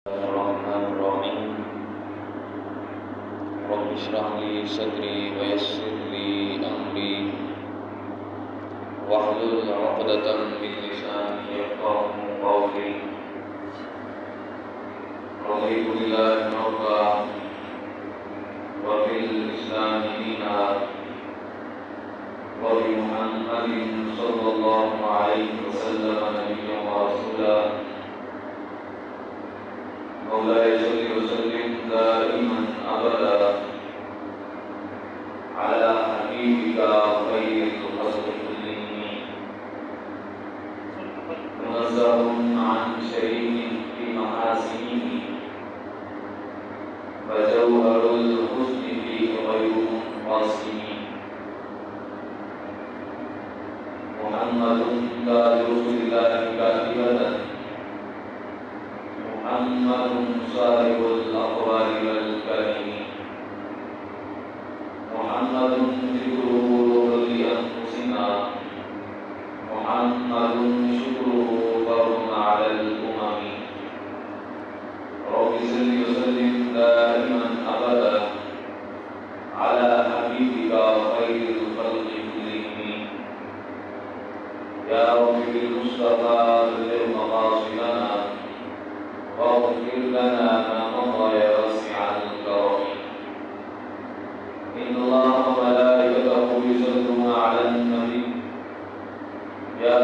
الرحمن الرحيم رب اشرح لي صدري ويسر لي أمري واحلل عقدة من لساني يفقهوا قولي رضيت بالله ربا وبالإسلام دينا وبمحمد صلى الله عليه وسلم نبيا ورسولا مولاي صل وسلم دائما ابدا على حبيبك خير الخلق كلهم منزه عن شريك في محاسنه فجوهر الحسن فيه غير منقسم محمد تاج رسول الله كاتبة محمد صاحب الأقوال والكريم محمد ذكره لأنفسنا محمد شكره فرض على الأمم رب صل وسلم دائما أبدا على حبيبك خير الخلق كلهم يا رب بالمصطفى بلغ مقاصدنا واغفر لنا ما مضى يا واسع الكرم إن الله وملائكته يصلون على النبي يا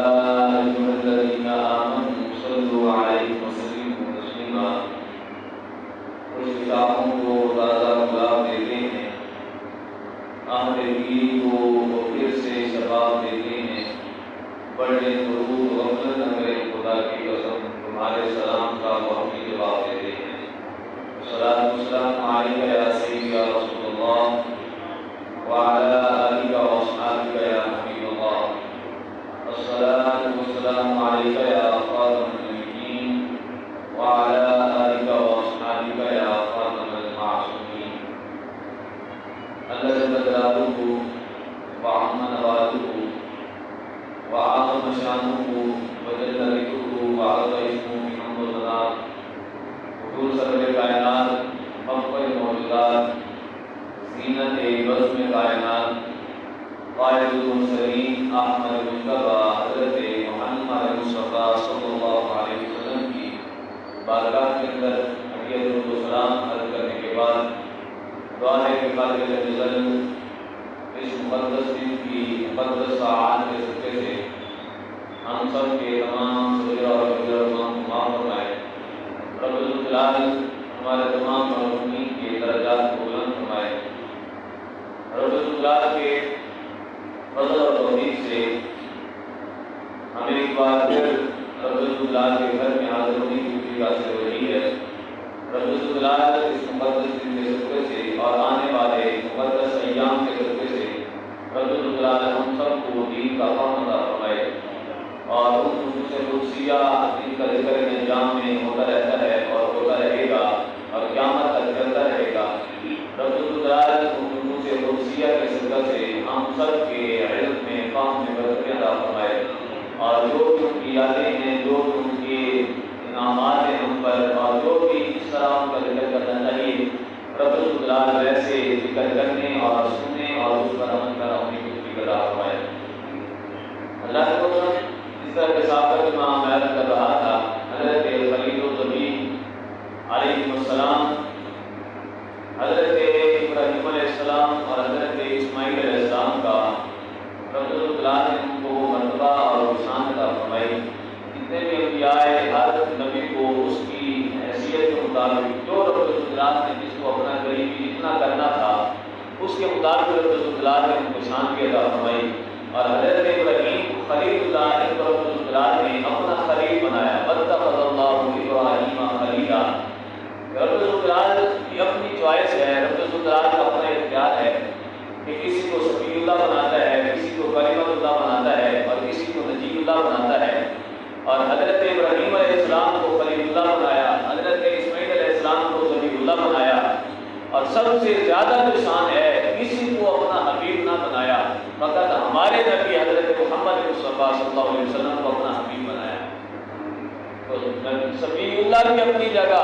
أيها الذين آمنوا صلوا عليه وسلموا تسليما خوشخواہوں کو تازہ گلاب دیتے ہیں اہل دین کو پھر سے شباب دیتے ہیں بڑے درود غفلت نہ کرے خدا کی قسم تمہارے سلام کا وہ ہمیں جواب دیتے ہیں الصلاۃ والسلام علیک یا سیدی یا رسول اللہ وعلی آلک واصحابک یا حبیب اللہ الصلاۃ والسلام علیک یا خاتم النبیین وعلی آلک واصحابک یا خاتم المعصومین اللہ جل جلالہ وعظم نوالہ وعظم شانہ وجل ذکرہ وعظم اسمہ بحمد اللہ حضور سرور کائنات مفخر موجودات زینت بزم کائنات قائد المرسلین احمد مصطفیٰ حضرت محمد مصطفیٰ صلی اللہ علیہ وسلم کی بارگاہ کے اندر حدیت السلام عرض کرنے کے بعد دعا ہے کہ قادر جل جلالہ اس مقدس دن کی مقدس ساعات کے صدقے سے ہم سب کے تمام صغیرہ اور کبیرہ گناہوں کو معاف فرمائے رب الجلال ہمارے تمام مرحومین کے درجات کو بلند فرمائے رب الجلال کے فضل اور توفیق سے ہمیں ایک بار پھر رب الجلال کے گھر میں حاضر ہونے کی توفیق حاصل ہو رہی ہے رب الجلال اس مقدس دن کے صدقے سے اور آنے والے مقدس ایام کے صدقے سے رب الجلال ہم سب کو دین کا فہم عطا فرمائے اور ان خصوص قدسیہ جن کا ذکر انجام میں ہوتا رہتا ہے اور ہوتا رہے گا اور قیامت تک چلتا رہے گا رب الجلال ان خصوص قدسیہ کے صدقہ سے ہم سب کے علم میں فہم میں برکت عطا فرمائے اور جو بھی ان کی یادیں ہیں جو بھی ان کے انعامات ہیں ہم پر اور جو بھی اس طرح ان کا ذکر کرنا چاہیے رب الجلال ویسے ذکر کرنے اور سننے اور اس پر عمل کرنا ہونے کی توفیق عطا فرمائے اللہ کے قدرت اس طرح کے سابق امام بیان کر رہا تھا حضرت خلیل الضبی علیہ السلام حضرت ابراہیم علیہ السلام اور حضرت اسماعیل علیہ السلام کا رب الجلال نے ان کو مرتبہ اور شان عطا فرمائی جتنے بھی انبیاء ہر نبی کو اس کی حیثیت کے مطابق جو رب الجلال نے جس کو اپنا قریبی جتنا کرنا تھا اس کے مطابق رب الجلال نے ان کو شان کی عطا فرمائی اور حضرت ابراہیم خلیل اللہ کو رب الجلال نے اپنا خلیل بنایا واتخذ اللہ ابراہیم خلیلا رب الجلال کی اپنی چوائس ہے رب الجلال کا اپنا اختیار ہے کہ کسی کو صفی اللہ بناتا ہے کسی کو کلمۃ اللہ بناتا ہے اور کسی کو نجی اللہ بناتا ہے اور حضرت ابراہیم علیہ السلام کو خلیل اللہ بنایا حضرت اسماعیل علیہ السلام کو ذبیح اللہ بنایا اور سب سے زیادہ جو شان ہے کسی کو اپنا حبیب نہ بنایا فقط ہمارے نبی حضرت محمد مصطفیٰ صلی اللہ علیہ وسلم کو اپنا حبیب بنایا تو صفی اللہ بھی اپنی جگہ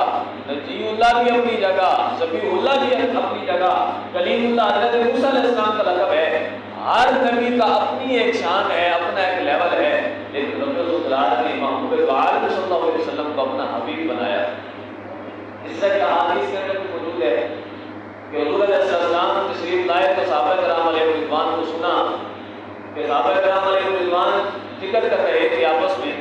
نجی اللہ بھی اپنی جگہ، ذبیح اللہ بھی اپنی جگہ، کلیم اللہ حضرت موسیٰ علیہ السلام کا لقب ہے۔ ہر نبی کا اپنی ایک شان ہے، اپنا ایک لیول ہے، لیکن رب العزت نے محبوب عالم صلی اللہ علیہ وسلم کو اپنا حبیب بنایا۔ اس سے کیا حدیث کے اندر موجود ہے کہ حضور علیہ السلام تشریف لائے تو صحابہ کرام علیہ رضوان کو سنا کہ صحابہ کرام علیہ رضوان ذکر کر رہے تھے آپس میں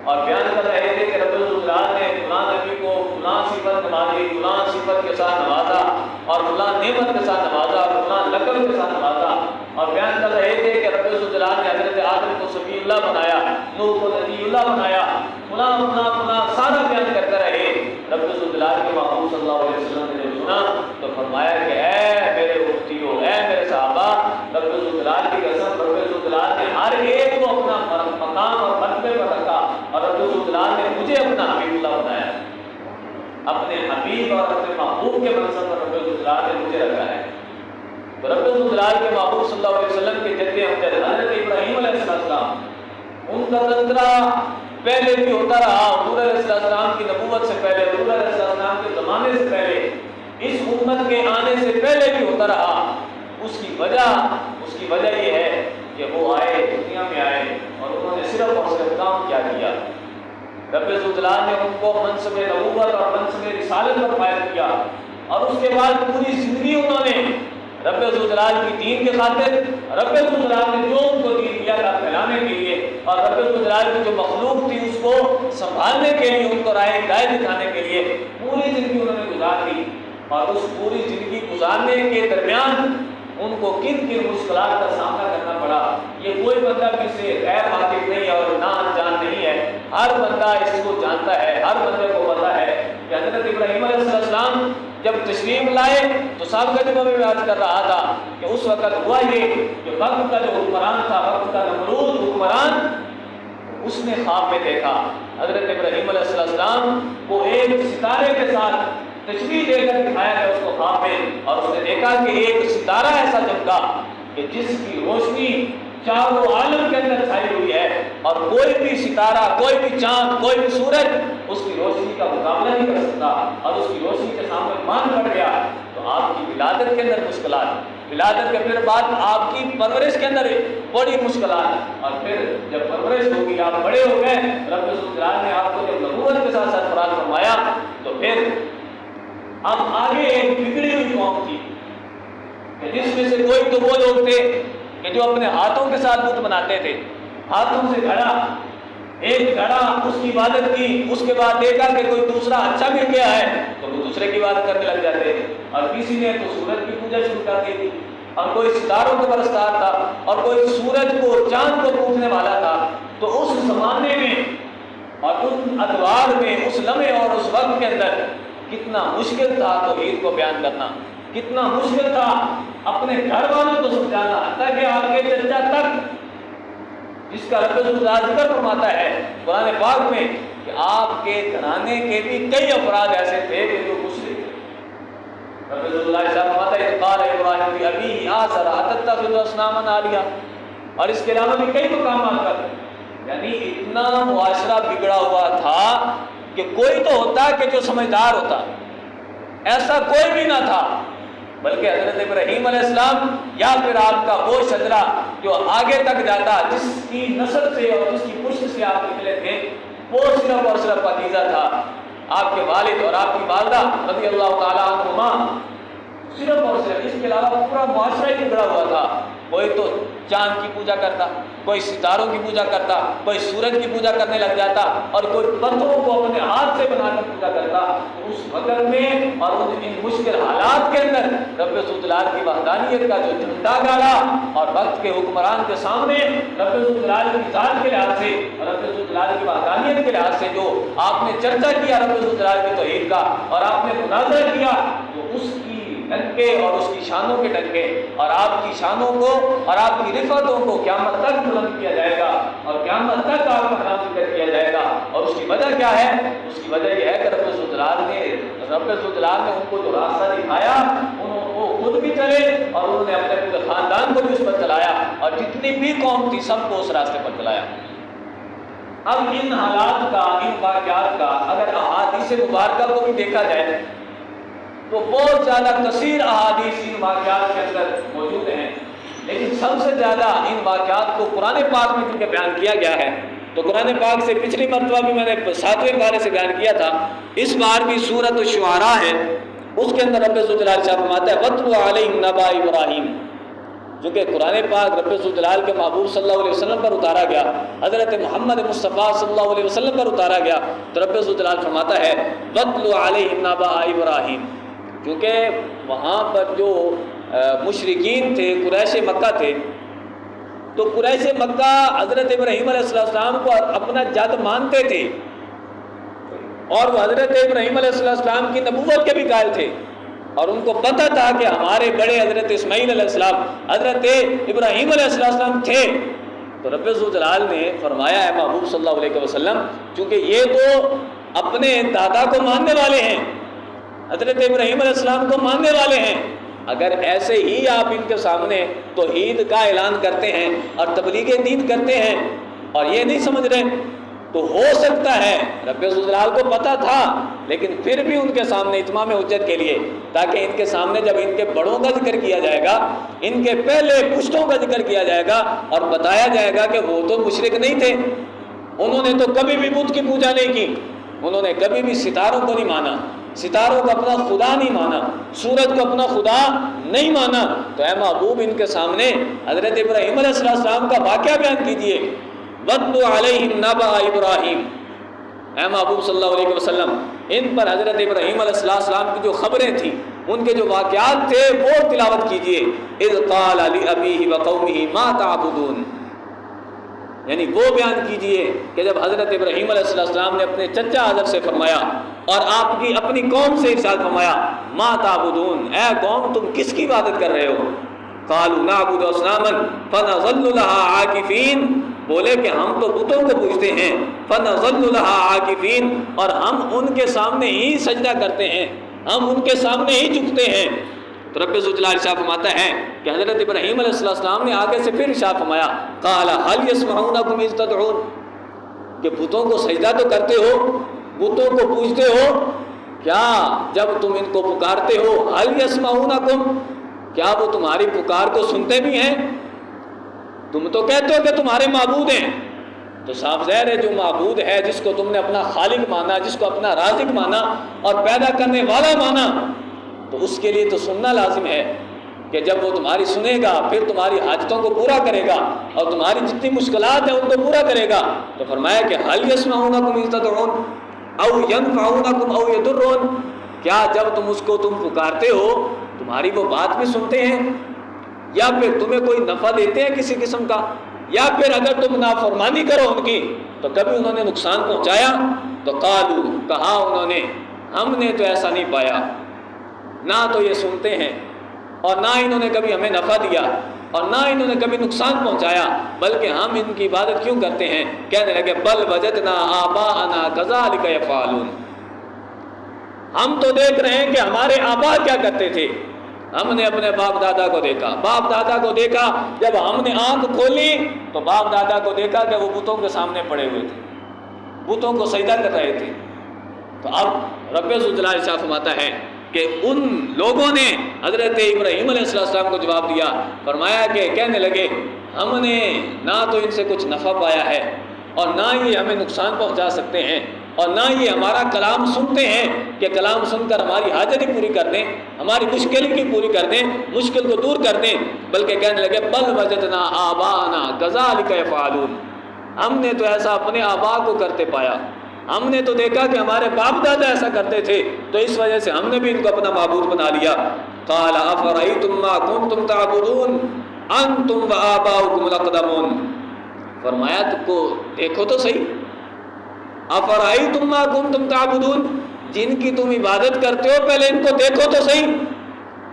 اور بیان کر رہے تھے کہ رب العزت نے فلاں نبی کو فلاں صفت نوازی، فلاں صفت کے ساتھ نوازا اور فلاں نعمت کے ساتھ نوازا اور فلاں لقب کے ساتھ نوازا، اور بیان کر رہے تھے کہ رب العزت نے حضرت آدم کو صفی اللہ بنایا، نوح کو نبی اللہ بنایا، فلاں فلاں فلاں سارا بیان کرتے رہے۔ رب العزت کے محبوب صلی اللہ علیہ وسلم نے جب سنا تو فرمایا کہ اے میرے امتیو، اے میرے صحابہ، رب العزت کی قسم، رب العزت نے ہر ایک کو اپنا مقام اور مرتبے پر رکھا اور رب العزت نے مجھے اپنا حبیب اللہ بنایا۔ اپنے حبیب اور اپنے محبوب کے منصب پر رب العزت نے مجھے رکھا ہے۔ تو رب العزت کے محبوب صلی اللہ علیہ وسلم کے جد امجد حضرت ابراہیم علیہ السلام، ان کا تذکرہ پہلے بھی ہوتا رہا، حضور علیہ السلام کی نبوت سے پہلے، حضور علیہ السلام کے زمانے سے پہلے، اس امت کے آنے سے پہلے بھی ہوتا رہا۔ اس کی وجہ یہ ہے کہ وہ آئے، دنیا میں آئے اور انہوں نے صرف اور صرف کام کیا کیا۔ رب العزت نے ان کو منصب نبوت اور منصب رسالت پر فائز کیا اور اس کے بعد پوری زندگی انہوں نے رب العزت کی دین کے خاطر، رب العزت نے جو ان کو دین دیا تھا پھیلانے کے لیے اور رب العزت کی جو مخلوق تھی اس کو سنبھالنے کے لیے، ان کو راہ ہدایت دکھانے کے لیے پوری زندگی انہوں نے گزار دی۔ اور اس پوری زندگی گزارنے کے درمیان ان کو کن کن مشکلات کا سامنا کرنا پڑا، یہ کوئی بندہ بھی سے غیر واقف نہیں اور نہ انجان نہیں ہے، ہر بندہ اس کو جانتا ہے، ہر بندے کو پتا ہے کہ حضرت ابراہیم علیہ السلام جب تشریف لائے تو سابقہ جمعہ میں عرض کر رہا تھا کہ اس وقت ہوا یہ کہ وقت کا جو حکمران تھا، وقت کا نمرود حکمران، اس نے خواب میں دیکھا حضرت ابراہیم علیہ السلام کو ایک ستارے کے ساتھ تشریح دے کر دکھایا گیا اس کو خواب میں، اور اس نے دیکھا کہ ایک ستارہ ایسا چمکا کہ جس کی روشنی چاروں عالم کے اندر چھائی ہوئی ہے اور کوئی بھی ستارہ، کوئی بھی چاند، کوئی بھی سورج اس کی روشنی کا مقابلہ نہیں کر سکتا اور اس کی روشنی کے سامنے مان پڑ گیا۔ تو آپ کی ولادت کے اندر مشکلات، ولادت کے پھر بعد آپ کی پرورش کے اندر بڑی مشکلات، اور پھر جب پرورش ہوگی، آپ بڑے ہو گئے، رب العزت نے آپ کو جب نبوت کے ساتھ سرفراز فرمایا تو پھر اب آگے ایک بگڑی ہوئی قوم تھی کہ جس میں سے کوئی تو وہ لوگ تھے کہ جو اپنے ہاتھوں کے ساتھ بت بناتے تھے، ہاتھوں سے گھڑا، ایک گھڑا، اس کی عبادت کی، اس کے بعد دیکھا کہ کوئی دوسرا اچھا مل گیا ہے تو وہ دوسرے کی عبادت کرنے لگ جاتے تھے، اور کسی نے تو سورج کی پوجا شروع کر دی تھی، اور کوئی ستاروں کو پرستار تھا اور کوئی سورج کو، چاند کو پوجنے والا تھا۔ تو اس زمانے میں اور ان ادوار میں، اس لمحے اور اس وقت کے اندر کتنا مشکل تھا توحید کو بیان کرنا، کتنا مشکل تھا اپنے گھر والوں کو سمجھانا، حتیٰ کہ آپ کے چچا تک، جس کا رب العزت ذکر فرماتا ہے قرآن پاک میں کہ آپ کے گھرانے کے بھی کئی افراد ایسے تھے کہ جو مشرک تھے۔ رب العزت فرماتا ہے قال ابراہیم لابیہ آزر اتتخذ اصناما آلہۃ، اور اس کے علاوہ بھی کئی مقامات پر، یعنی اتنا معاشرہ بگڑا ہوا تھا کہ کوئی تو ہوتا کہ جو سمجھدار ہوتا، ایسا کوئی بھی نہ تھا، بلکہ حضرت ابراہیم علیہ السلام یا پھر آپ کا وہ شجرہ جو آگے تک جاتا، جس کی نسل سے اور جس کی پشت سے آپ نکلے تھے، وہ صرف اور صرف پاکیزہ تھا۔ آپ کے والد اور آپ کی والدہ رضی اللہ تعالیٰ عنہما، صرف اور صرف، اس کے علاوہ پورا معاشرہ ہی بگڑا ہوا تھا۔ کوئی تو چاند کی پوجا کرتا، کوئی ستاروں کی پوجا کرتا، کوئی سورج کی پوجا کرنے لگ جاتا، اور کوئی پتھروں کو اپنے ہاتھ سے بنا کر پوجا کرتا۔ اس وقت میں اور ان مشکل حالات کے اندر رب العزت کی وحدانیت کا جو جھنڈا گاڑا، اور وقت کے حکمران کے سامنے رب العزت کی ذات کے لحاظ سے اور رب العزت کی وحدانیت کے لحاظ سے جو آپ نے چرچا کیا رب العزت کی توحید کا، اور آپ نے مناظرہ کیا، تو اس کی ڈنکے اور اس کی شانوں کے ڈنکے اور آپ کی شانوں کو اور آپ کی رفتوں کو قیامت تک بلند کیا جائے گا، اور قیامت تک آپ کا نام ذکر کیا جائے گا۔ اور اس کی وجہ کیا ہے؟ اس کی وجہ یہ ہے کہ رب العزت نے ان کو جو راستہ دکھایا، وہ خود بھی چلے اور انہوں نے اپنے پورے خاندان کو بھی اس پر چلایا، اور جتنی بھی قوم تھی سب کو اس راستے پر چلایا۔ اب ان حالات کا، ان واقعات کا اگر احادیث مبارکہ کو بھی دیکھا جائے تو بہت زیادہ کثیر احادیث ان واقعات کے اندر موجود ہیں، لیکن سب سے زیادہ ان واقعات کو قرآن پاک میں کیونکہ بیان کیا گیا ہے، تو قرآن پاک سے پچھلی مرتبہ بھی میں نے 7ویں پارے سے بیان کیا تھا، اس بار بھی سورۃ الشعراء ہے، اس کے اندر رب ذوالجلال شاہ فرماتا ہے وَاتْلُ عَلَيْهِمْ نَبَأَ إِبْرَاهِيمَ، جو کہ قرآن پاک رب ذوالجلال کے محبوب صلی اللہ علیہ وسلم پر اتارا گیا، حضرت محمد مصطفیٰ صلی اللہ علیہ وسلم پر اتارا گیا، تو رب ذوالجلال فرماتا ہے وَاتْلُ عَلَيْهِمْ نَبَأَ إِبْرَاهِيمَ، کیونکہ وہاں پر جو مشرکین تھے، قریش مکہ تھے، تو قریش مکہ حضرت ابراہیم علیہ السلام کو اپنا جد مانتے تھے، اور وہ حضرت ابراہیم علیہ السلام کی نبوت کے بھی قائل تھے، اور ان کو پتہ تھا کہ ہمارے بڑے حضرت اسماعیل علیہ السلام حضرت ابراہیم علیہ السلام تھے، تو رب ذوالجلال نے فرمایا ہے محبوب صلی اللہ علیہ وسلم، چونکہ یہ تو اپنے دادا کو ماننے والے ہیں، حضرت ابراہیم علیہ السلام کو ماننے والے ہیں، اگر ایسے ہی آپ ان کے سامنے توحید کا اعلان کرتے ہیں اور تبلیغ دین کرتے ہیں اور یہ نہیں سمجھ رہے، تو ہو سکتا ہے رب ذوالجلال کو پتہ تھا، لیکن پھر بھی ان کے سامنے اتمام حجت کے لیے، تاکہ ان کے سامنے جب ان کے بڑوں کا ذکر کیا جائے گا، ان کے پہلے پشتوں کا ذکر کیا جائے گا اور بتایا جائے گا کہ وہ تو مشرک نہیں تھے، انہوں نے تو کبھی بھی بت کی پوجا نہیں کی، انہوں نے کبھی بھی ستاروں کو نہیں مانا، ستاروں کو اپنا خدا نہیں مانا، سورج کو اپنا خدا نہیں مانا، تو اے محبوب ان کے سامنے حضرت ابراہیم علیہ السلام کا واقعہ بیان کیجئے، وَاتْلُ عَلَيْهِمْ نَبَأَ إِبْرَاهِيمَ، اے محبوب صلی اللہ علیہ وسلم ان پر حضرت ابراہیم علیہ السلام کی جو خبریں تھیں، ان کے جو واقعات تھے وہ تلاوت کیجئے، اِذْ قَالَ لِأَبِيهِ وَقَوْمِهِ مَا تَعْبُدُونَ، یعنی وہ بیان کیجئے کہ جب حضرت ابراہیم علیہ السلام نے اپنے چچا حضرت سے فرمایا اور آپ کی اپنی قوم سے ارشاد فرمایا ما تعبدون، اے قوم تم کس کی عبادت کر رہے ہو؟ قالوا نعبد اصناما فنظل لها عاکفین، بولے کہ ہم تو بتوں کو پوجتے ہیں، فنظل لها عاکفین، اور ہم ان کے سامنے ہی سجدہ کرتے ہیں، ہم ان کے سامنے ہی جھکتے ہیں۔ تو رب ذوالجلال ارشاد فرماتا ہے کہ حضرت ابراہیم علیہ السلام نے آگے سے پھر ارشاد فرمایا قال هل يسمعونكم اذ تدعون، کہ بتوں کو سجدہ تو کرتے ہو، بتوں کو پوجتے ہو، کیا جب تم ان کو پکارتے ہو هل يسمعونكم، کیا وہ تمہاری پکار کو سنتے بھی ہیں؟ تم تو کہتے ہو کہ تمہارے معبود ہیں، تو صاف ظاہر ہے جو معبود ہے، جس کو تم نے اپنا خالق مانا، جس کو اپنا رازق مانا اور پیدا کرنے والا مانا، تو اس کے لیے تو سننا لازم ہے کہ جب وہ تمہاری سنے گا پھر تمہاری حاجتوں کو پورا کرے گا اور تمہاری جتنی مشکلات ہیں ان کو پورا کرے گا۔ تو فرمایا کہ هل يسمعونكم اذ تدعون او ينفعونكم او يضرون، کیا جب تم اس کو پکارتے ہو تمہاری وہ بات بھی سنتے ہیں، یا پھر تمہیں کوئی نفع دیتے ہیں کسی قسم کا، یا پھر اگر تم نافرمانی کرو ان کی تو کبھی انہوں نے نقصان پہنچایا؟ تو قالو، کہا انہوں نے ہم نے تو ایسا نہیں پایا، نہ تو یہ سنتے ہیں اور نہ انہوں نے کبھی ہمیں نفع دیا اور نہ انہوں نے کبھی نقصان پہنچایا، بلکہ ہم ان کی عبادت کیوں کرتے ہیں؟ کہنے لگے بل وجدنا آباءنا کذالک یفعلون، ہم تو دیکھ رہے ہیں کہ ہمارے آبا کیا کرتے تھے، ہم نے اپنے باپ دادا کو دیکھا، باپ دادا کو دیکھا، جب ہم نے آنکھ کھولی تو باپ دادا کو دیکھا کہ وہ بتوں کے سامنے پڑے ہوئے تھے، بتوں کو سجدہ کر رہے تھے۔ تو اب رب ذوالجلال ارشاد فرماتا ہے کہ ان لوگوں نے حضرت ابراہیم علیہ السلام کو جواب دیا، فرمایا کہ کہنے لگے ہم نے نہ تو ان سے کچھ نفع پایا ہے اور نہ یہ ہمیں نقصان پہنچا سکتے ہیں اور نہ یہ ہمارا کلام سنتے ہیں کہ کلام سن کر ہماری حاجت ہی پوری کر دیں، ہماری مشکل کی پوری کر دیں، مشکل کو دور کر دیں، بلکہ کہنے لگے بل وجدنا آباءنا کذالک یفعلون، ہم نے تو ایسا اپنے آبا کو کرتے پایا، ہم نے تو دیکھا کہ ہمارے باپ دادا ایسا کرتے تھے، تو اس وجہ سے ہم نے بھی ان کو اپنا معبود بنا لیا۔ قال افرأيتم ما كنتم تعبدون انتم وآباؤكم الاقدمون، فرمایا تم کو دیکھو تو صحیح، افرأيتم ما كنتم تعبدون، جن کی تم عبادت کرتے ہو پہلے ان کو دیکھو تو صحیح،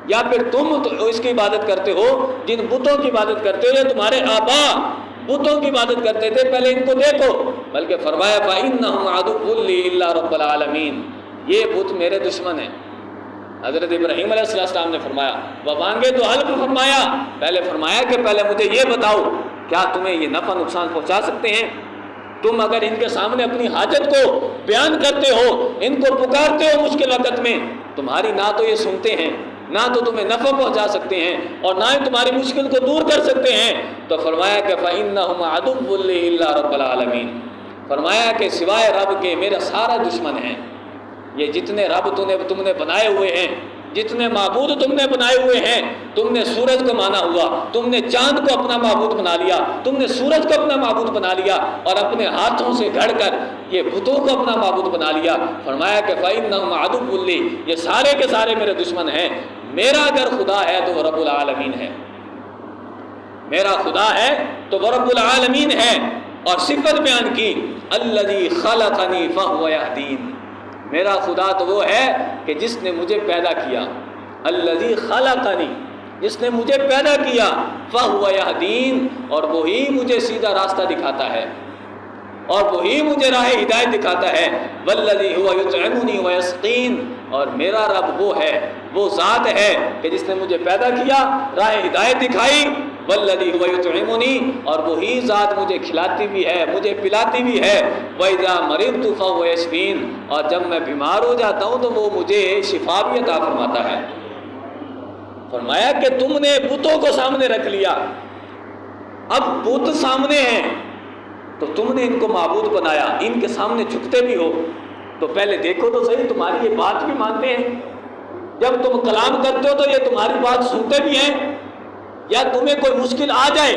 یا پھر تم اس کی عبادت کرتے ہو، جن بتوں کی عبادت کرتے ہو، یا تمہارے آبا بتوں کی عبادت کرتے تھے پہلے ان کو دیکھو، بلکہ فرمایا فَإِنَّهُمْ عَدُوٌّ لِّي إِلَّا رَبَّ الْعَالَمِينَ، یہ بت میرے دشمن ہیں۔ حضرت ابراہیم علیہ السلام نے فرمایا وہ مانگے تو حلف فرمایا، پہلے فرمایا کہ پہلے مجھے یہ بتاؤ کیا تمہیں یہ نفع نقصان پہنچا سکتے ہیں؟ تم اگر ان کے سامنے اپنی حاجت کو بیان کرتے ہو، ان کو پکارتے ہو مشکل وقت میں، تمہاری نہ تو یہ سنتے ہیں، نہ تو تمہیں نفع پہنچا سکتے ہیں، اور نہ ہی تمہاری مشکل کو دور کر سکتے ہیں۔ تو فرمایا کہ فَإِنَّهُمْ عَدُوٌّ لِّي إِلَّا رَبَّ الْعَالَمِينَ، فرمایا کہ سوائے رب کے میرا سارا دشمن ہیں۔ یہ جتنے رب تم نے بنائے ہوئے ہیں، جتنے معبود تم نے بنائے ہوئے ہیں، تم نے سورج کو مانا ہوا، تم نے چاند کو اپنا معبود بنا لیا، تم نے سورج کو اپنا معبود بنا لیا، اور اپنے ہاتھوں سے گھڑ کر یہ بتوں کو اپنا معبود بنا لیا۔ فرمایا کہ فَإِنَّهُمْ عَدُوٌّ لِّي، یہ سارے کے سارے میرے دشمن ہیں۔ میرا اگر خدا ہے تو وہ رب العالمین ہے، میرا خدا ہے تو وہ رب العالمین ہے۔ اور صفت بیان کی الذی خلقنی فہو یہدین، میرا خدا تو وہ ہے کہ جس نے مجھے پیدا کیا، الذی خلقنی، جس نے مجھے پیدا کیا، فہو یہدین، اور وہی مجھے سیدھا راستہ دکھاتا ہے، اور وہی مجھے راہ ہدایت دکھاتا ہے۔ والذی هو یطعمنی ویسقین، اور میرا رب وہ ہے، وہ ذات ہے کہ جس نے مجھے پیدا کیا، راہ ہدایت دکھائی۔ والذی هو یطعمنی، اور وہی ذات مجھے کھلاتی بھی ہے، مجھے پلاتی بھی ہے۔ وَإِذَا مَرِضْتُ فَهُوَ یشفین، اور جب میں بیمار ہو جاتا ہوں تو وہ مجھے شفا بھی عطا فرماتا ہے۔ فرمایا کہ تم نے بتوں کو سامنے رکھ لیا، اب بت سامنے ہیں تو تم نے ان کو معبود بنایا، ان کے سامنے جھکتے بھی ہو، تو پہلے دیکھو تو صحیح تمہاری یہ بات بھی مانتے ہیں؟ جب تم کلام کرتے ہو تو یہ تمہاری بات سنتے بھی ہیں؟ یا تمہیں کوئی مشکل آ جائے،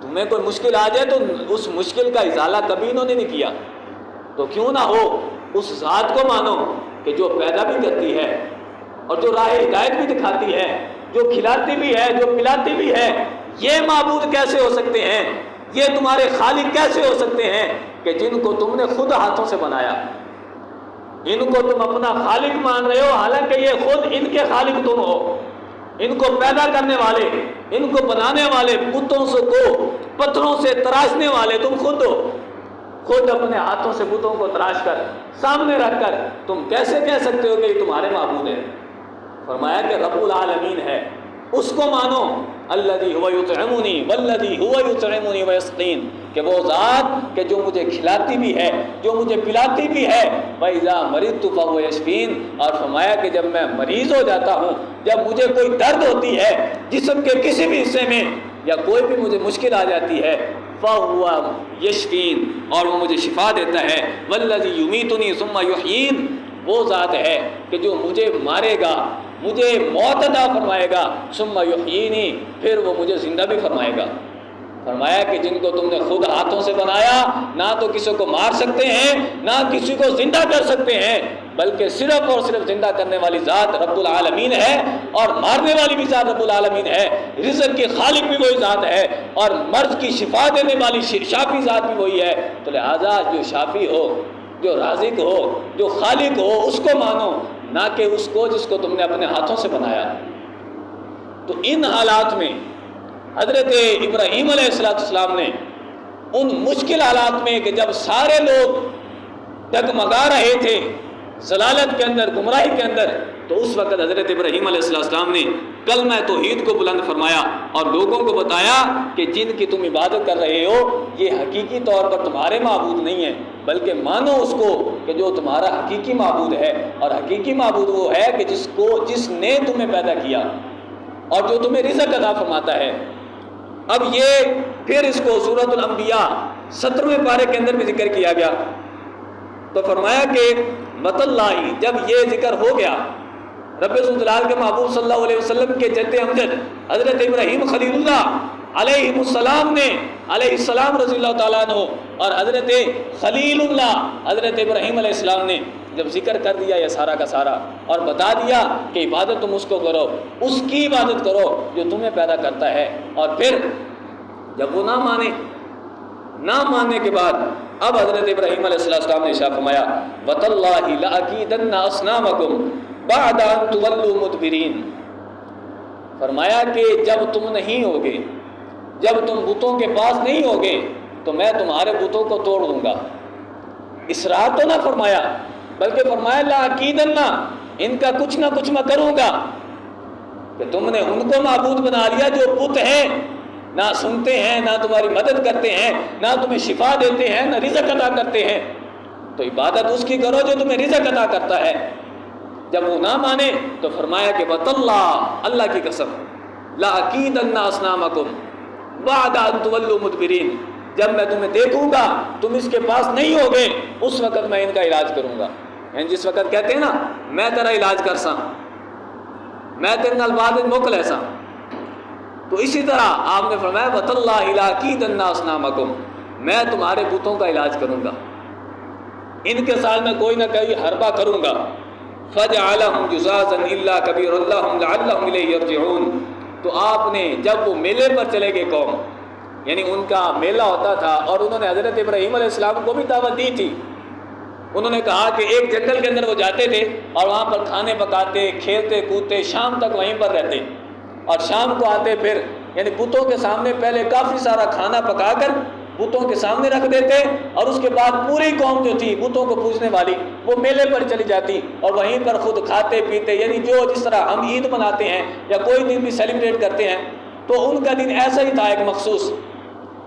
تمہیں کوئی مشکل آ جائے تو اس مشکل کا ازالہ کبھی انہوں نے نہیں کیا؟ تو کیوں نہ ہو اس ذات کو مانو کہ جو پیدا بھی کرتی ہے اور جو راہ ہدایت بھی دکھاتی ہے، جو کھلاتی بھی ہے، جو پلاتی بھی ہے۔ یہ معبود کیسے ہو سکتے ہیں؟ یہ تمہارے خالق کیسے ہو سکتے ہیں کہ جن کو تم نے خود ہاتھوں سے بنایا، ان کو تم اپنا خالق مان رہے ہو، حالانکہ یہ خود ان کے خالق تم ہو۔ ان کو پیدا کرنے والے، ان کو بنانے والے، بتوں سے کو پتھروں سے تراشنے والے تم خود ہو۔ خود اپنے ہاتھوں سے بتوں کو تراش کر سامنے رکھ کر تم کیسے کہہ سکتے ہو کہ یہ تمہارے معبود ہیں؟ فرمایا کہ رب العالمین ہے، اس کو مانو۔ الذی هو یطعمنی والذی هو یطعمنی ویسقین، کہ وہ ذات کہ جو مجھے کھلاتی بھی ہے، جو مجھے پلاتی بھی ہے۔ وَإِذَا مَرِضْتُ فَهُوَ یشفین، اور فرمایا کہ جب میں مریض ہو جاتا ہوں، جب مجھے کوئی درد ہوتی ہے جسم کے کسی بھی حصے میں، یا کوئی بھی مجھے مشکل آ جاتی ہے، فَهُوَ یشفین، اور وہ مجھے شفا دیتا ہے۔ وَالَّذِی یُمِیتُنِی ثُمَّ یُحْیین، وہ ذات ہے کہ جو مجھے مارے گا، مجھے موت عطا فرمائے گا، ثم یحیینی، پھر وہ مجھے زندہ بھی فرمائے گا۔ فرمایا کہ جن کو تم نے خود ہاتھوں سے بنایا، نہ تو کسی کو مار سکتے ہیں، نہ کسی کو زندہ کر سکتے ہیں، بلکہ صرف اور صرف زندہ کرنے والی ذات رب العالمین ہے، اور مارنے والی بھی ذات رب العالمین ہے۔ رزق کے خالق بھی وہی ذات ہے، اور مرض کی شفا دینے والی شافی ذات بھی وہی ہے۔ تو لہٰذا جو شافی ہو، جو رازق ہو، جو خالق ہو، اس کو مانو، نہ کہ اس کو جس کو تم نے اپنے ہاتھوں سے بنایا۔ تو ان حالات میں حضرت ابراہیم علیہ السلام نے ان مشکل حالات میں کہ جب سارے لوگ ڈگمگا رہے تھے ضلالت کے اندر، گمراہی کے اندر، تو اس وقت حضرت ابراہیم علیہ السلام نے کلمہ توحید کو بلند فرمایا اور لوگوں کو بتایا کہ جن کی تم عبادت کر رہے ہو یہ حقیقی طور پر تمہارے معبود نہیں ہیں، بلکہ مانو اس کو کہ جو تمہارا حقیقی معبود ہے، اور حقیقی معبود وہ ہے کہ جس نے تمہیں پیدا کیا اور جو تمہیں رزق عطا فرماتا ہے۔ اب یہ پھر اس کو سورۃ الانبیاء 17ویں پارے کے اندر بھی ذکر کیا گیا، تو فرمایا کہ مت اللہ، جب یہ ذکر ہو گیا رب الجلال کے محبوب صلی اللہ علیہ وسلم کے جد امجد حضرت ابراہیم خلیل اللہ علیہ السلام نے، علیہ السلام رضی اللہ تعالیٰ عنہ، اور حضرت خلیل اللہ حضرت ابراہیم علیہ السلام نے جب ذکر کر دیا یہ سارا کا سارا، اور بتا دیا کہ عبادت تم اس کو کرو، اس کی عبادت کرو جو تمہیں پیدا کرتا ہے، اور پھر جب وہ نہ ماننے کے بعد اب حضرت ابراہیم علیہ السلام نے ارشاد فرمایا وَتَاللَّهِ لَأَكِيدَنَّ أَصْنَامَكُمْ بَعْدَ أَن تُوَلُّوا مُدْبِرِينَ، فرمایا کہ جب تم نہیں ہوگے، جب تم بتوں کے پاس نہیں ہوگے تو میں تمہارے بتوں کو توڑ دوں گا۔ اسرار تو نہ فرمایا، بلکہ فرمایا لَأَكِيدَنَّ، ان کا کچھ نہ کچھ میں کروں گا، کہ تم نے ان کو معبود بنا لیا جو بت ہیں، نہ سنتے ہیں، نہ تمہاری مدد کرتے ہیں، نہ تمہیں شفا دیتے ہیں، نہ رزق عطا کرتے ہیں، تو عبادت اس کی کرو جو تمہیں رزق عطا کرتا ہے۔ جب وہ نہ مانے تو فرمایا کہ وَتَاللَّهِ، اللہ کی قسم، لَأَكِيدَنَّ أَصْنَامَكُمْ بَعْدَ أَن تُوَلُّوا مُدْبِرِينَ، جب میں تمہیں دیکھوں گا تم اس کے پاس نہیں ہوگے، اس وقت میں ان کا علاج کروں گا۔ یعنی جس وقت کہتے ہیں نا میں تیرا علاج کر سا، میں تیرے نال بعد موکل ایسا، تو اسی طرح آپ نے فرمایا وَتَاللَّهِ لَأَكِيدَنَّ أَصْنَامَكُمْ، میں تمہارے بتوں کا علاج کروں گا، ان کے ساتھ میں کوئی نہ کوئی حربہ کروں گا۔ فَجَعَلَهُمْ جُزَازًا إِلَّا كَبِيرًا لَهُمْ لَعَلَّهُمْ إِلَيْهِ يَرْجِعُونَ، تو آپ نے جب وہ میلے پر چلے گئے قوم، یعنی ان کا میلہ ہوتا تھا اور انہوں نے حضرت ابراہیم علیہ السلام کو بھی دعوت دی تھی، انہوں نے کہا کہ ایک جنگل کے اندر وہ جاتے تھے اور وہاں پر کھانے پکاتے، کھیلتے کودتے، شام تک وہیں پر رہتے، اور شام کو آتے پھر یعنی بتوں کے سامنے پہلے کافی سارا کھانا پکا کر بتوں کے سامنے رکھ دیتے، اور اس کے بعد پوری قوم جو تھی بتوں کو پوجنے والی وہ میلے پر چلی جاتی اور وہیں پر خود کھاتے پیتے، یعنی جو جس طرح ہم عید مناتے ہیں یا کوئی دن بھی سیلیبریٹ کرتے ہیں تو ان کا دن ایسا ہی تھا ایک مخصوص۔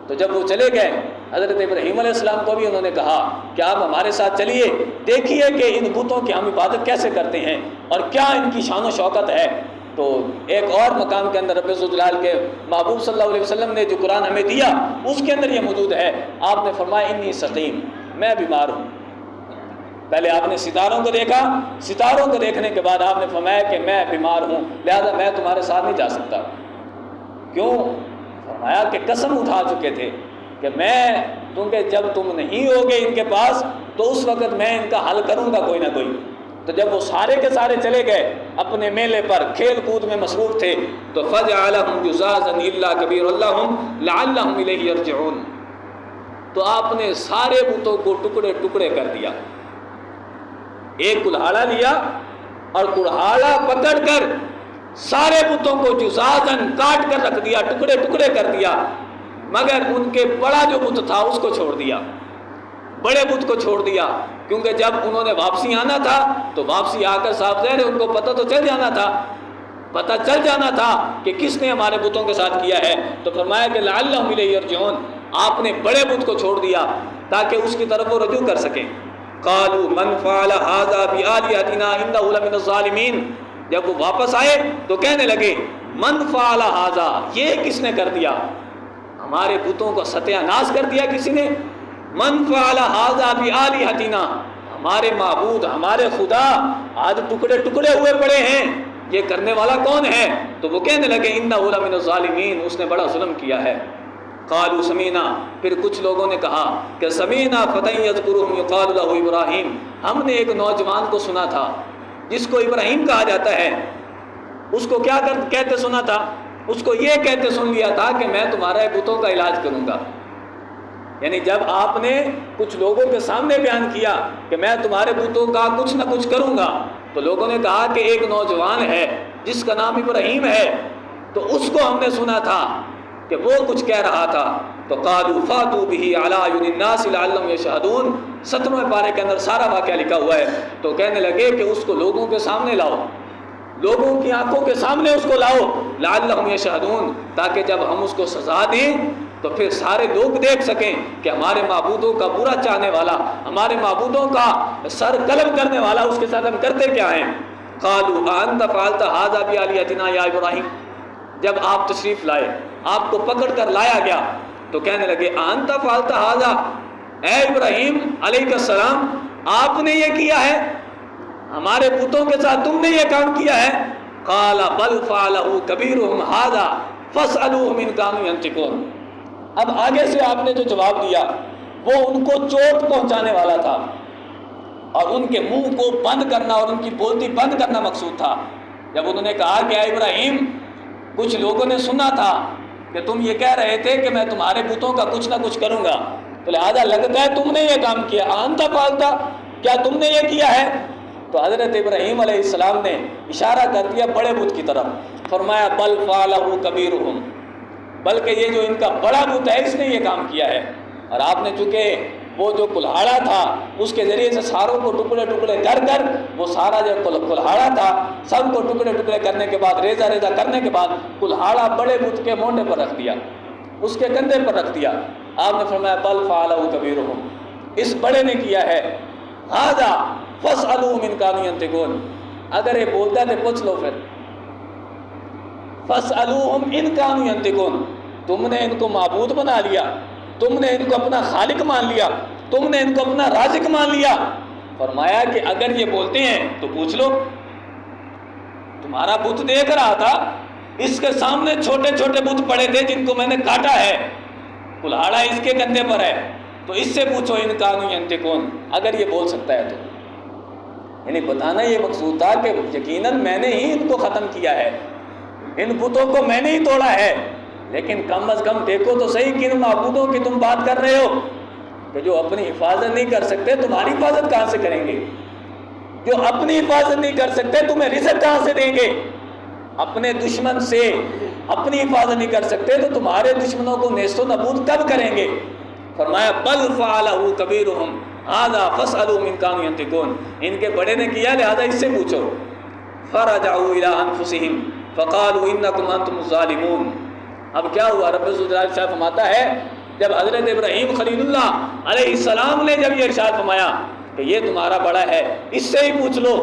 تو جب وہ چلے گئے حضرت ابراہیم علیہ السلام کو بھی انہوں نے کہا کہ آپ ہمارے ساتھ چلیے، دیکھیے کہ ان بتوں کی ہم عبادت کیسے کرتے ہیں اور کیا ان کی شان و شوکت ہے۔ تو ایک اور مقام کے اندر رب ذوالجلال کے محبوب صلی اللہ علیہ وسلم نے جو قرآن ہمیں دیا اس کے اندر یہ موجود ہے، آپ نے فرمایا انی سقیم، میں بیمار ہوں۔ پہلے آپ نے ستاروں کو دیکھا، ستاروں کو دیکھنے کے بعد آپ نے فرمایا کہ میں بیمار ہوں، لہذا میں تمہارے ساتھ نہیں جا سکتا۔ کیوں؟ فرمایا کہ قسم اٹھا چکے تھے کہ میں کیونکہ جب تم نہیں ہوگے ان کے پاس تو اس وقت میں ان کا حل کروں گا کوئی نہ کوئی۔ تو جب وہ سارے کے سارے چلے گئے اپنے میلے پر کھیل کود میں مصروف تھے، تو فَجَعَلَهُمْ جُزَازًا إِلَّا كَبِيرًا لَهُمْ لَعَلَّهُمْ إِلَيْهِ يَرْجِعُونَ، تو آپ نے سارے بتوں کو ٹکڑے ٹکڑے کر دیا، ایک کلہاڑا لیا اور کلہاڑا پکڑ کر سارے بتوں کو جزازن کاٹ کر رکھ دیا، ٹکڑے ٹکڑے کر دیا، مگر ان کے بڑا جو بت تھا اس کو چھوڑ دیا، بڑے بت کو چھوڑ دیا، کیونکہ جب انہوں نے واپسی آنا تھا تو واپسی آ کر صاحب ظاہر ان کو پتہ تو چل جانا تھا، پتہ چل جانا تھا کہ کس نے ہمارے بتوں کے ساتھ کیا ہے۔ تو فرمایا کہ لعلہم الیہ یرجعون، آپ نے بڑے بت کو چھوڑ دیا تاکہ اس کی طرف وہ رجوع کر سکیں۔ قالوا من فعل هذا بآلهتنا انه لمن الظالمین، جب وہ واپس آئے تو کہنے لگے من فعل هذا، یہ کس نے کر دیا؟ ہمارے بتوں کو ستیہ ناش کر دیا کسی نے۔ من فعل هذا بآلهتنا، ہمارے معبود ہمارے خدا آج ٹکڑے ٹکڑے ہوئے پڑے ہیں، یہ کرنے والا کون ہے؟ تو وہ کہنے لگے انه لمن الظالمین، اس نے بڑا ظلم کیا ہے۔ قالوا سمینا، پھر کچھ لوگوں نے کہا کہ سمینا فتى یذکرهم یقال له ابراہیم، ہم نے ایک نوجوان کو سنا تھا جس کو ابراہیم کہا جاتا ہے، اس کو کیا کہتے سنا تھا؟ اس کو یہ کہتے سن لیا تھا کہ میں تمہارے بتوں کا علاج کروں گا۔ یعنی جب آپ نے کچھ لوگوں کے سامنے بیان کیا کہ میں تمہارے بتوں کا کچھ نہ کچھ کروں گا، تو لوگوں نے کہا کہ ایک نوجوان ہے جس کا نام ابراہیم ہے، تو اس کو ہم نے سنا تھا کہ وہ کچھ کہہ رہا تھا۔ تو قالوا فاتوا به علی اعین الناس لعلهم یشهدون، 17ویں پارے کے اندر سارا واقعہ لکھا ہوا ہے۔ تو کہنے لگے کہ اس کو لوگوں کے سامنے لاؤ، لوگوں کی آنکھوں کے سامنے اس کو لاؤ، لعلهم یشهدون، تاکہ جب ہم اس کو سزا دیں تو پھر سارے لوگ دیکھ سکیں کہ ہمارے معبودوں کا برا چاہنے والا، ہمارے معبودوں کا سر قلم کرنے والا، اس کے ساتھ ہم کرتے کیا ہیں۔ قالوا انت فعلت هذا بآلهتنا یا ابراہیم، جب آپ تشریف لائے، آپ کو پکڑ کر لایا گیا تو کہنے لگے انت فعلت هذا، اے ابراہیم علیہ السلام آپ نے یہ کیا ہے، ہمارے بتوں کے ساتھ تم نے یہ کام کیا ہے۔ قال بل فعله كبيرهم هذا فاسألوهم إن كانوا ينطقون، اب آگے سے آپ نے جو جواب دیا وہ ان کو چوٹ پہنچانے والا تھا اور ان کے منہ کو بند کرنا اور ان کی بولتی بند کرنا مقصود تھا۔ جب انہوں نے کہا کہ اے ابراہیم کچھ لوگوں نے سنا تھا کہ تم یہ کہہ رہے تھے کہ میں تمہارے بتوں کا کچھ نہ کچھ کروں گا، تو لہذا لگتا ہے تم نے یہ کام کیا، انت فعلتا، کیا تم نے یہ کیا ہے؟ تو حضرت ابراہیم علیہ السلام نے اشارہ کر دیا بڑے بت کی طرف، فرمایا بل فعلہ کبیرہم، بلکہ یہ جو ان کا بڑا بت ہے اس نے یہ کام کیا ہے۔ اور آپ نے چونکہ وہ جو کلہاڑا تھا اس کے ذریعے سے ساروں کو ٹکڑے ٹکڑے کر کر وہ سارا جو کلہاڑا تھا سب کو ٹکڑے ٹکڑے کرنے کے بعد ریزہ ریزہ کرنے کے بعد کلہاڑا بڑے بت کے مونڈے پر رکھ دیا، اس کے کندھے پر رکھ دیا. آپ نے فرمایا بل فعلہ کبیرہم، اس بڑے نے کیا ہے. ھذا فاسألوہم ان کانوا ینطقون، اگر یہ بولتا ہے تو پوچھ لو پھر. فاسألوہم ان کانوا ینطقون، تم نے ان کو معبود بنا لیا، تم نے ان کو اپنا خالق مان لیا، تم نے ان کو اپنا رازق مان لیا. فرمایا کہ اگر یہ بولتے ہیں تو پوچھ لو. تمہارا بت دیکھ رہا تھا، اس کے سامنے چھوٹے چھوٹے بت پڑے تھے جن کو میں نے کاٹا ہے، کلہاڑا اس کے کندھے پر ہے، تو اس سے پوچھو ان کانوا ینطقون، اگر یہ بول سکتا ہے تو. یعنی بتانا یہ مقصود تھا کہ یقیناً میں نے ہی ان کو ختم کیا ہے، ان بتوں کو میں نے ہی توڑا ہے، لیکن کم از کم دیکھو تو صحیح کن معبودوں کی تم بات کر رہے ہو کہ جو اپنی حفاظت نہیں کر سکتے، تمہاری حفاظت کہاں سے کریں گے؟ جو اپنی حفاظت نہیں کر سکتے تمہیں رزق کہاں سے دیں گے؟ اپنے دشمن سے اپنی حفاظت نہیں کر سکتے تو تمہارے دشمنوں کو نیست و نابود کب کریں گے؟ فرمایا بل فعلہ کبیرہم ھذا فاسألوہم ان کانوا ینطقون، ان کے بڑے نے کیا لہذا اس سے پوچھو. فرجعوا الی انفسہم فقالوا انکم انتم الظالمون. اب کیا ہوا؟ رب العزت صاحب فرماتا ہے جب حضرت ابراہیم خلیل اللہ علیہ السلام نے جب یہ ارشاد فرمایا کہ یہ تمہارا بڑا ہے، اس سے ہی پوچھ لو،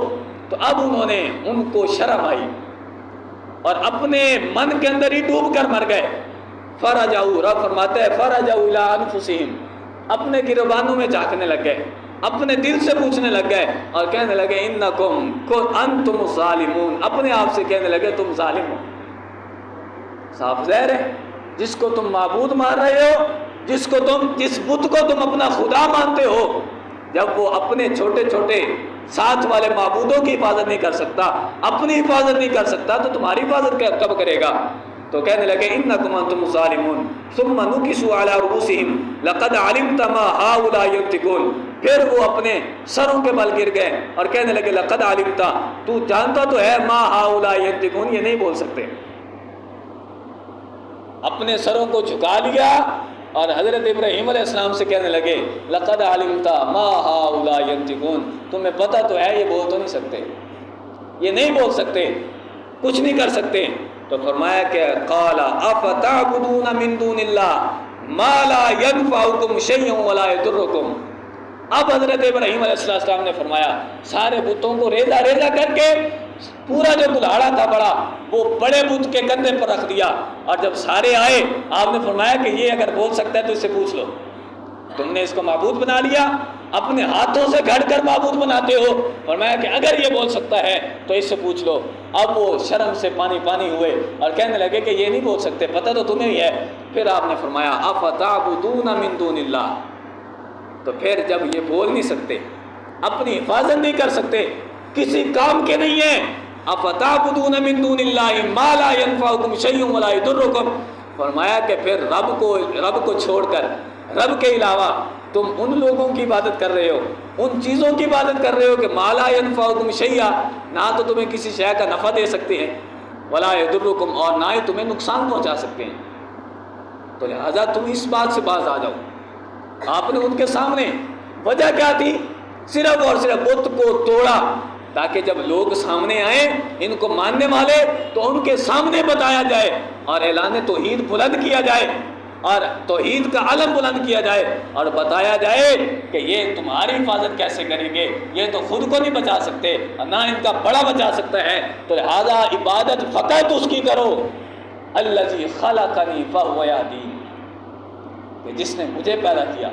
تو اب انہوں نے ان کو شرم آئی اور اپنے من کے اندر ہی ڈوب کر مر گئے. فرجعوا، رب فرماتے ہیں فرجعوا الی انفسہم، اپنے گریبانوں میں جھانکنے لگ گئے، اپنے دل سے پوچھنے لگ گئے اور کہنے لگے انکم انتم الظالمون، اپنے آپ سے کہنے لگے تم ظالم ہو. صاف ظاہر ہے جس کو تم معبود مان رہے ہو، جس بت کو تم اپنا خدا مانتے ہو، جب وہ اپنے چھوٹے چھوٹے ساتھ والے معبودوں کی حفاظت نہیں کر سکتا، اپنی حفاظت نہیں کر سکتا، تو تمہاری حفاظت کب کرے گا؟ تو کہنے لگے انکم انتم الظالمون ثم نکسوا علی رؤوسہم لقد علمت ما ہؤلاء ینطقون. پھر وہ اپنے سروں کے بل گر گئے اور کہنے لگے لقد علمت، تو جانتا تو ہے ما ہؤلاء ینطقون، یہ نہیں بول سکتے. اپنے سروں کو جھکا لیا اور حضرت ابراہیم علیہ السلام سے کہنے لگے لقد علمت ما ہؤلاء ینطقون، تمہیں پتہ تو ہے یہ بول تو نہیں سکتے، یہ نہیں بول سکتے، کچھ نہیں کر سکتے. تو فرمایا کہ قال افتعبدون من دون اللہ ما لا ينفعكم شيئا ولا يضركم. اب حضرت ابراہیم علیہ السلام نے فرمایا سارے بتوں کو ریزہ ریزہ کر کے پورا جو کلہاڑا تھا بڑا، وہ بڑے بت کے کندھے پر رکھ دیا، اور جب سارے آئے آپ نے فرمایا کہ یہ اگر بول سکتا ہے تو اس سے پوچھ لو. تم نے اس کو معبود بنا لیا، اپنے ہاتھوں سے گھڑ کر معبود بناتے ہو. فرمایا کہ اگر یہ بول سکتا ہے تو اس سے پوچھ لو. اب وہ شرم سے پانی پانی ہوئے اور کہنے لگے کہ یہ نہیں بول سکتے، پتہ تو تمہیں ہی ہے. پھر آپ نے فرمایا افتعبدون من دون اللہ. تو پھر جب یہ بول نہیں سکتے، اپنی حفاظت نہیں کر سکتے، کسی کام کے نہیں ہیں، افتعبدون من دون اللہ ما لا ينفعكم شيئا ولا يضركم. فرمایا کہ پھر رب کو چھوڑ کر، رب کے علاوہ تم ان لوگوں کی عبادت کر رہے ہو، ان چیزوں کی عبادت کر رہے ہو کہ ما لا ينفعكم شيئا، نہ تو تمہیں کسی شے کا نفع دے سکتے ہیں، ولا يضركم، اور نہ ہی تمہیں نقصان پہنچا سکتے ہیں. تو لہذا تم اس بات سے باز آ جاؤ. آپ نے ان کے سامنے وجہ کیا تھی؟ صرف اور صرف بت کو توڑا تاکہ جب لوگ سامنے آئیں ان کو ماننے والے تو ان کے سامنے بتایا جائے اور اعلان توحید بلند کیا جائے اور توحید کا علم بلند کیا جائے اور بتایا جائے کہ یہ تمہاری حفاظت کیسے کریں گے، یہ تو خود کو نہیں بچا سکتے نہ ان کا بڑا بچا سکتا ہے. تو لہذا عبادت فقط اس کی کرو الذی خلقنی فہو یہدین، کہ جس نے مجھے پیدا کیا،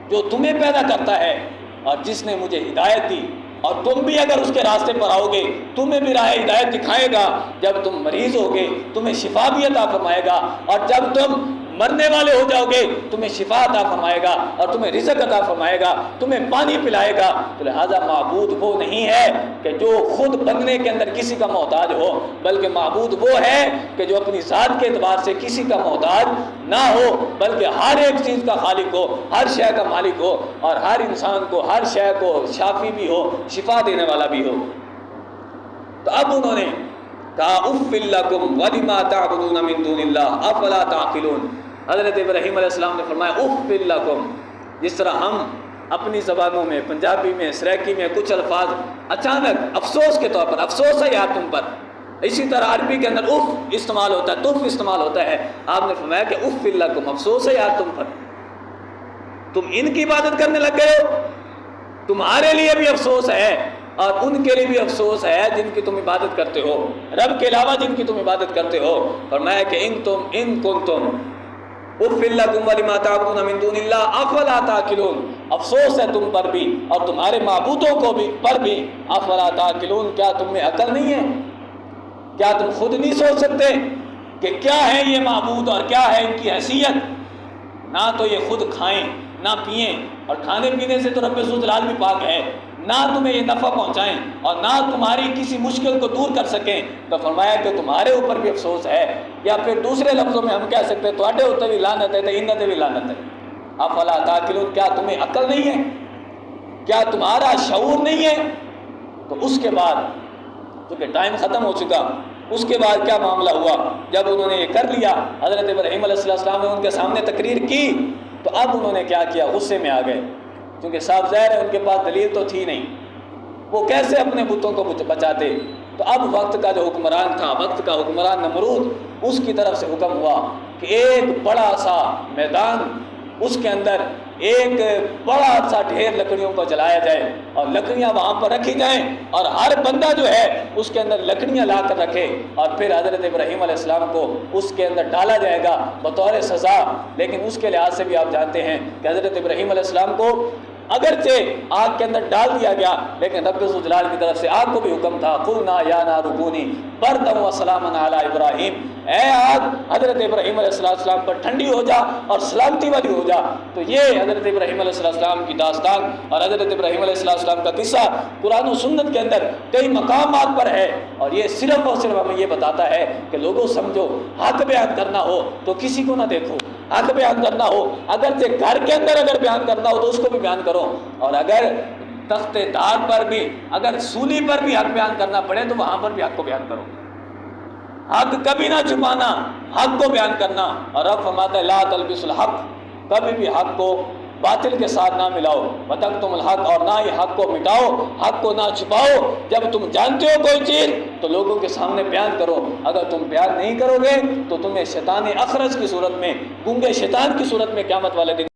جو تمہیں پیدا کرتا ہے اور جس نے مجھے ہدایت دی. اور تم بھی اگر اس کے راستے پر آؤ گے تمہیں بھی راہ ہدایت دکھائے گا. جب تم مریض ہوگے تمہیں شفا بھی عطا فرمائے گا، اور جب تم مرنے والے ہو جاؤ گے تمہیں شفا عطا فرمائے گا اور تمہیں رزق عطا فرمائے گا، تمہیں پانی پلائے گا. تو لہذا معبود وہ نہیں ہے کہ جو خود بننے کے اندر کسی کا محتاج ہو، بلکہ معبود وہ ہے کہ جو اپنی ذات کے اعتبار سے کسی کا محتاج نہ ہو، بلکہ ہر ایک چیز کا خالق ہو، ہر شے کا مالک ہو، اور ہر انسان کو ہر شے کو شافی بھی ہو، شفا دینے والا بھی ہو. تو اب انہوں نے کہا اف لکم ولما تعبدون من دون اللہ افلا تعقلون. حضرت ابراہیم علیہ السلام نے فرمایا اف لکم. جس طرح ہم اپنی زبانوں میں پنجابی میں سریکی میں کچھ الفاظ اچانک افسوس کے طور پر افسوس ہے یار تم پر، اسی طرح عربی کے اندر اف استعمال ہوتا ہے، تف استعمال ہوتا ہے. آپ نے فرمایا کہ اف لکم، افسوس ہے یار تم پر، تم ان کی عبادت کرنے لگ گئے ہو. تمہارے لیے بھی افسوس ہے اور ان کے لیے بھی افسوس ہے جن کی تم عبادت کرتے ہو، رب کے علاوہ جن کی تم عبادت کرتے ہو. فرمایا کہ ان کنتم اف لکم ولما تعبدون من دون اللہ افلا تعقلون، افسوس ہے تم پر بھی اور تمہارے معبودوں کو بھی پر بھی. افلا تعقلون، کیا تم میں عقل نہیں ہے؟ کیا تم خود نہیں سوچ سکتے کہ کیا ہے یہ معبود اور کیا ہے ان کی حیثیت؟ نہ تو یہ خود کھائیں نہ پئیں، اور کھانے پینے سے تو رب ذوالجلال بھی پاک ہے، نہ تمہیں یہ نفع پہنچائیں اور نہ تمہاری کسی مشکل کو دور کر سکیں. تو فرمایا کہ تمہارے اوپر بھی افسوس ہے. یا پھر دوسرے لفظوں میں ہم کہہ سکتے ہیں تواڈے ہوتے بھی لعنت ہے تو انہاں تے بھی لعنت ہے. افلا تعقلون، کیا تمہیں عقل نہیں ہے؟ کیا تمہارا شعور نہیں ہے؟ تو اس کے بعد چونکہ ٹائم ختم ہو چکا، اس کے بعد کیا معاملہ ہوا؟ جب انہوں نے یہ کر لیا، حضرت ابراہیم علیہ السلام نے ان کے سامنے تقریر کی، تو اب انہوں نے کیا کیا؟ غصے میں آ گئے، کیونکہ صاف ظاہر ہے ان کے پاس دلیل تو تھی نہیں، وہ کیسے اپنے بتوں کو بچاتے؟ تو اب وقت کا جو حکمران تھا، وقت کا حکمران نمرود، اس کی طرف سے حکم ہوا کہ ایک بڑا سا میدان، اس کے اندر ایک بڑا سا ڈھیر لکڑیوں کو جلایا جائے اور لکڑیاں وہاں پر رکھی جائیں، اور ہر بندہ جو ہے اس کے اندر لکڑیاں لا کر رکھے، اور پھر حضرت ابراہیم علیہ السلام کو اس کے اندر ڈالا جائے گا بطور سزا. لیکن اس کے لحاظ سے بھی آپ جانتے ہیں کہ حضرت ابراہیم علیہ السلام کو اگرچہ آگ کے اندر ڈال دیا گیا، لیکن رب ذوالجلال کی طرف سے آگ کو بھی حکم تھا، قلنا یا نار کونی بردا وسلاما علی ابراہیم، اے آگ حضرت ابراہیم علیہ السلام پر ٹھنڈی ہو جا اور سلامتی والی ہو جا. تو یہ حضرت ابراہیم علیہ السلام کی داستان اور حضرت ابراہیم علیہ السلام کا قصہ قرآن و سنت کے اندر کئی مقامات پر ہے، اور یہ صرف اور صرف ہمیں یہ بتاتا ہے کہ لوگوں سمجھو، حق بیان کرنا ہو تو کسی کو نہ دیکھو، حق بیان کرنا ہو اگرچہ گھر کے اندر اگر بیان کرنا ہو تو اس کو بھی بیان کرو، اور اگر تخت دار پر بھی، اگر سولی پر بھی حق بیان کرنا پڑے تو وہاں پر بھی حق کو بیان کرو. حق کبھی نہ چھپانا، حق کو بیان کرنا. اور رب فرماتا ہے لا تلبسوا الحق، کبھی بھی حق کو باطل کے ساتھ نہ ملاؤ، وتکتموا الحق، اور نہ ہی حق کو مٹاؤ، حق کو نہ چھپاؤ. جب تم جانتے ہو کوئی چیز تو لوگوں کے سامنے بیان کرو، اگر تم بیان نہیں کرو گے تو تمہیں شیطان اخرس کی صورت میں، گونگے شیطان کی صورت میں قیامت والے دن